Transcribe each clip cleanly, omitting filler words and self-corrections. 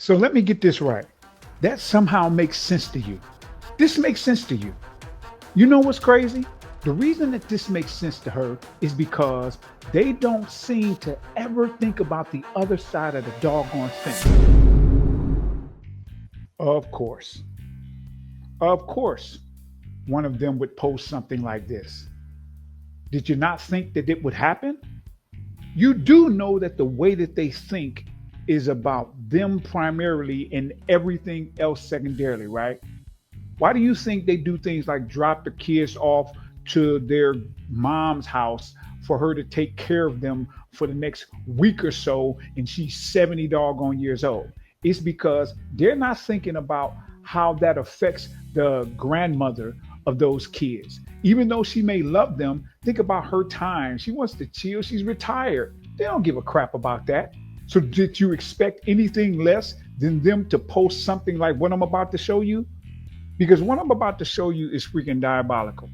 So let me get this right. That somehow makes sense to you. This makes sense to you. You know what's crazy? The reason that this makes sense to her is because they don't seem to ever think about the other side of the doggone thing. Of course. Of course, one of them would post something like this. Did you not think that it would happen? You do know that the way that they think is about them primarily and everything else secondarily, right? Why do you think they do things like drop the kids off to their mom's house for her to take care of them for the next week or so and she's 70 doggone years old? It's because they're not thinking about how that affects the grandmother of those kids. Even though she may love them, think about her time. She wants to chill. She's retired. They don't give a crap about that. So did you expect anything less than them to post something like what I'm about to show you? Because what I'm about to show you is freaking diabolical.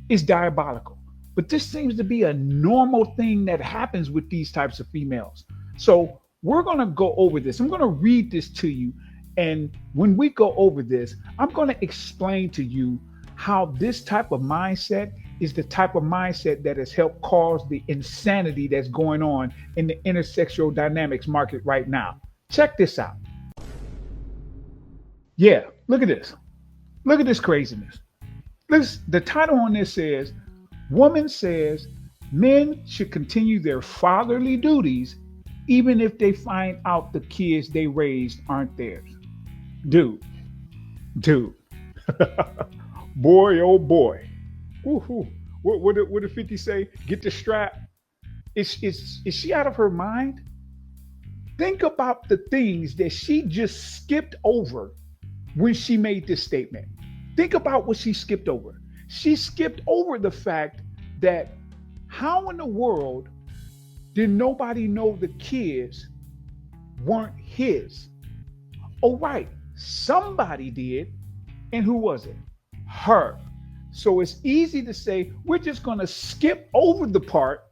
It's diabolical. But this seems to be a normal thing that happens with these types of females. So we're going to go over this. I'm going to read this to you. And when we go over this, I'm going to explain to you how this type of mindset is the type of mindset that has helped cause the insanity that's going on in the intersexual dynamics market right now. Check this out. Yeah, look at this. Look at this craziness. The title on this says, Woman says men should continue their fatherly duties even if they find out the kids they raised aren't theirs. Dude. Boy, oh boy. Woo-hoo. What did 50 say? Get the strap. Is she out of her mind? Think about the things that she just skipped over when she made this statement. Think about what she skipped over. She skipped over the fact that how in the world did nobody know the kids weren't his? Oh, right. Somebody did. And who was it? Her. So it's easy to say, we're just going to skip over the part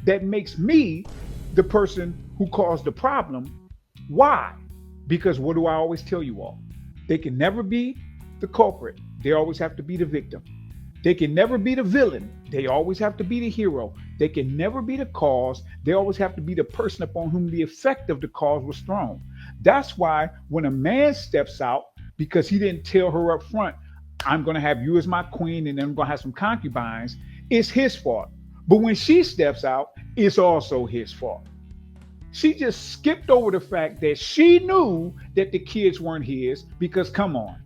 that makes me the person who caused the problem. Why? Because what do I always tell you all? They can never be the culprit. They always have to be the victim. They can never be the villain. They always have to be the hero. They can never be the cause. They always have to be the person upon whom the effect of the cause was thrown. That's why when a man steps out, because he didn't tell her up front, I'm going to have you as my queen and then I'm going to have some concubines, it's his fault. But when she steps out, it's also his fault. She just skipped over the fact that she knew that the kids weren't his because, come on,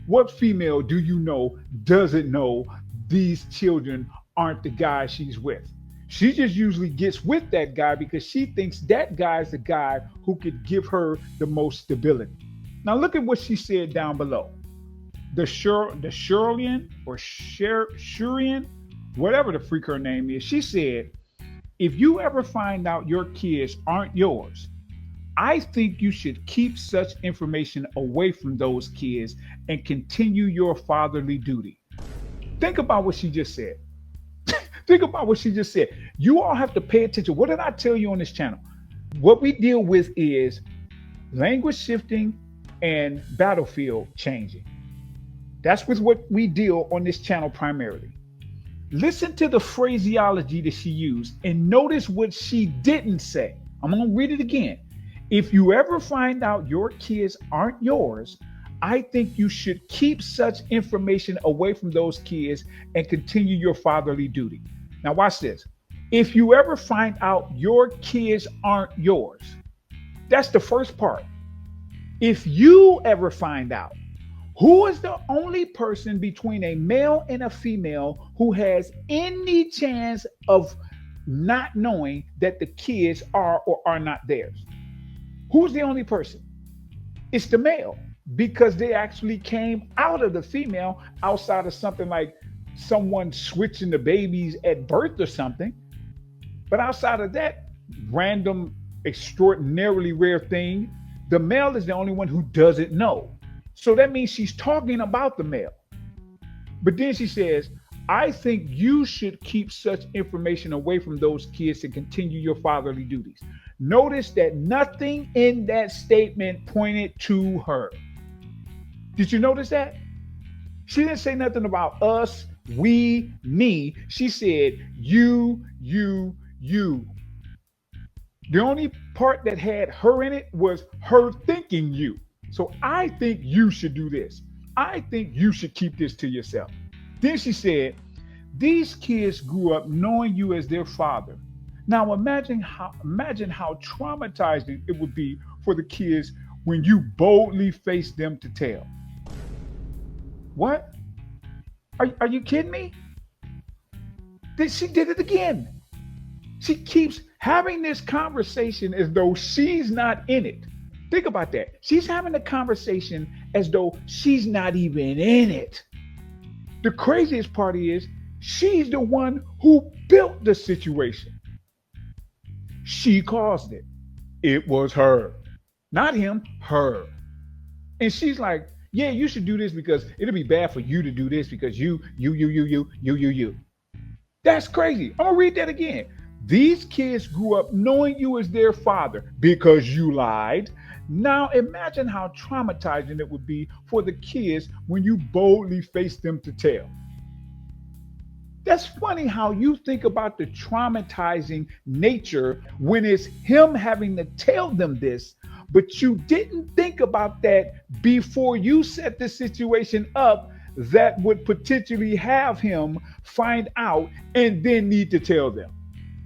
what female do you know doesn't know these children aren't the guy she's with? She just usually gets with that guy because she thinks that guy's the guy who could give her the most stability. Now look at what she said down below. The Shurian, whatever the freak her name is, she said, if you ever find out your kids aren't yours, I think you should keep such information away from those kids and continue your fatherly duty. Think about what she just said. Think about what she just said. You all have to pay attention. What did I tell you on this channel? What we deal with is language shifting and battlefield changing. That's with what we deal on this channel primarily. Listen to the phraseology that she used and notice what she didn't say. I'm going to read it again. If you ever find out your kids aren't yours, I think you should keep such information away from those kids and continue your fatherly duty. Now watch this. If you ever find out your kids aren't yours, that's the first part. If you ever find out, who is the only person between a male and a female who has any chance of not knowing that the kids are or are not theirs? Who's the only person? It's the male, because they actually came out of the female outside of something like someone switching the babies at birth or something. But outside of that random, extraordinarily rare thing, the male is the only one who doesn't know. So that means she's talking about the male. But then she says, I think you should keep such information away from those kids to continue your fatherly duties. Notice that nothing in that statement pointed to her. Did you notice that? She didn't say nothing about us, we, me. She said you, you, you. The only part that had her in it was her thinking you. So I think you should do this. I think you should keep this to yourself. Then she said, these kids grew up knowing you as their father. Now imagine how traumatizing it would be for the kids when you boldly face them to tell. What? Are you kidding me? She did it again. She keeps having this conversation as though she's not in it. Think about that. She's having a conversation as though she's not even in it. The craziest part is she's the one who built the situation. She caused it. It was her. Not him, her. And she's like, yeah, you should do this because it'll be bad for you to do this because you. That's crazy. I'm going to read that again. These kids grew up knowing you as their father because you lied. Now imagine how traumatizing it would be for the kids when you boldly face them to tell. That's funny how you think about the traumatizing nature when it's him having to tell them this, but you didn't think about that before you set the situation up that would potentially have him find out and then need to tell them.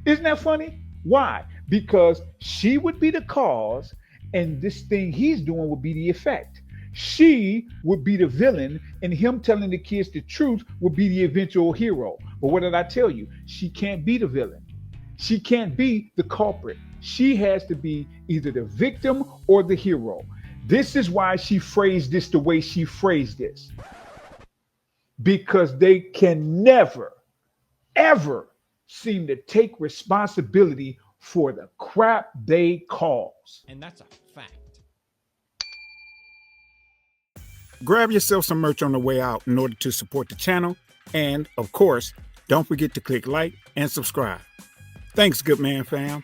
Isn't that funny? Why? Because she would be the cause and this thing he's doing would be the effect. She would be the villain and him telling the kids the truth would be the eventual hero. But what did I tell you? She can't be the villain. She can't be the culprit. She has to be either the victim or the hero. This is why she phrased this the way she phrased this. Because they can never, ever seem to take responsibility for the crap they cause. And that's a fact. Grab yourself some merch on the way out in order to support the channel. And, of course, don't forget to click like and subscribe. Thanks, good man fam.